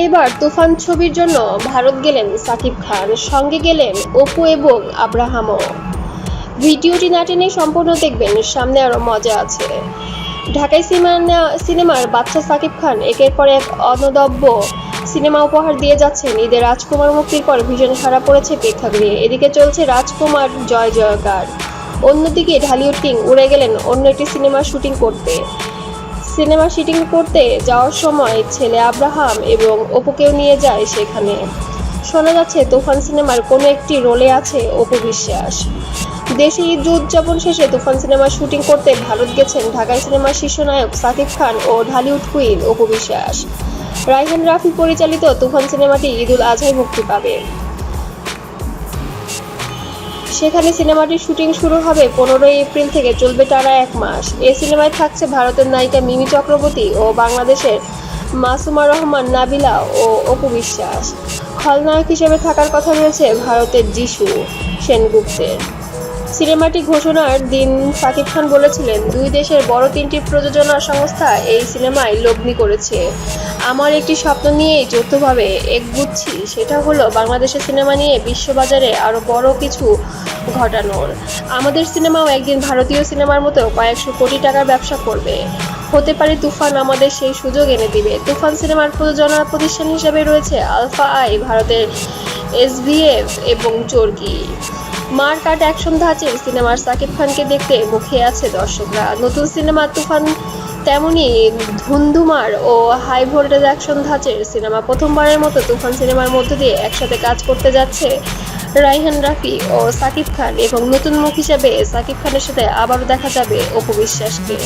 এবার তুফান ছবির জন্য ভারত গেলেন সাকিব খান, সঙ্গে গেলেন অপু এবং আব্রাহামও। ভিডিওটি না টেনে সম্পূর্ণ দেখবেন, সামনে আরও মজা আছে। ঢাকাই সিনেমার বাদশা সাকিব খান একের পর এক অনবদ্য সিনেমা উপহার দিয়ে যাচ্ছেন। ঈদে রাজকুমার মুক্তির পর ভীষণ সাড়া পড়েছে প্রেক্ষাগৃহে। এদিকে চলছে রাজকুমার জয় জয়কার, অন্যদিকে ঢালিউড কিং উড়ে গেলেন অন্য একটি সিনেমা শুটিং করতে যাওয়ার সময় ছেলে আব্রাহাম এবং অপুকেও নিয়ে যায় সেখানে। শোনা যাচ্ছে তুফান সিনেমার কোনো একটি রোলে আছে অপু বিশ্বাস। দেশে ঈদ উদযাপন শেষে তুফান সিনেমার শুটিং করতে ভারত গেছেন ঢাকাই সিনেমার শীর্ষ নায়ক সাকিব খান ও ঢালিউড কুইন অপু বিশ্বাস। রায়হান রাফি পরিচালিত তুফান সিনেমাটি ঈদুল আজহায় মুক্তি পাবে। সেখানে সিনেমাটির শুটিং শুরু হবে 15 এপ্রিল থেকে, চলবে টানা 1 মাস। এই সিনেমায় থাকছে ভারতের নায়িকা মিমি চক্রবর্তী ও বাংলাদেশের মাসুমা রহমান নাবিলা ও অপু বিশ্বাস। খলনায়ক হিসেবে থাকার কথা রয়েছে ভারতের যিশু সেনগুপ্তের। সিনেমাটি ঘোষণার দিন সাকিব খান বলেছিলেন, 2 দেশের বড় 3টি প্রযোজনা সংস্থা এই সিনেমায় লগ্নি করেছে। আমার একটি স্বপ্ন নিয়েই যৌথভাবে এগোচ্ছি, সেটা হলো বাংলাদেশের সিনেমা নিয়ে বিশ্ববাজারে আরও বড় কিছু ঘটানোর। আমাদের সিনেমাও একদিন ভারতীয় সিনেমার মতো কয়েকশো কোটি টাকার ব্যবসা করবে। হতে পারে তুফান আমাদের সেই সুযোগ এনে দিবে। তুফান সিনেমার প্রযোজনা প্রতিষ্ঠান হিসেবে রয়েছে আলফা আই, ভারতের SVF এবং চরকি। মারকাট অ্যাকশন ধাঁচের সিনেমার সাকিব খানকে দেখতে মুখিয়ে আছে দর্শকরা। নতুন সিনেমা তুফান তেমনই ধুন্ধুমার ও হাই ভোল্টেজ অ্যাকশন ধাঁচের সিনেমা। প্রথমবারের মতো তুফান সিনেমার মধ্য দিয়ে একসাথে কাজ করতে যাচ্ছে রায়হান রাফি ও সাকিব খান, এবং নতুন মুখ হিসেবে সাকিব খানের সাথে আবারও দেখা যাবে অপু বিশ্বাসকে।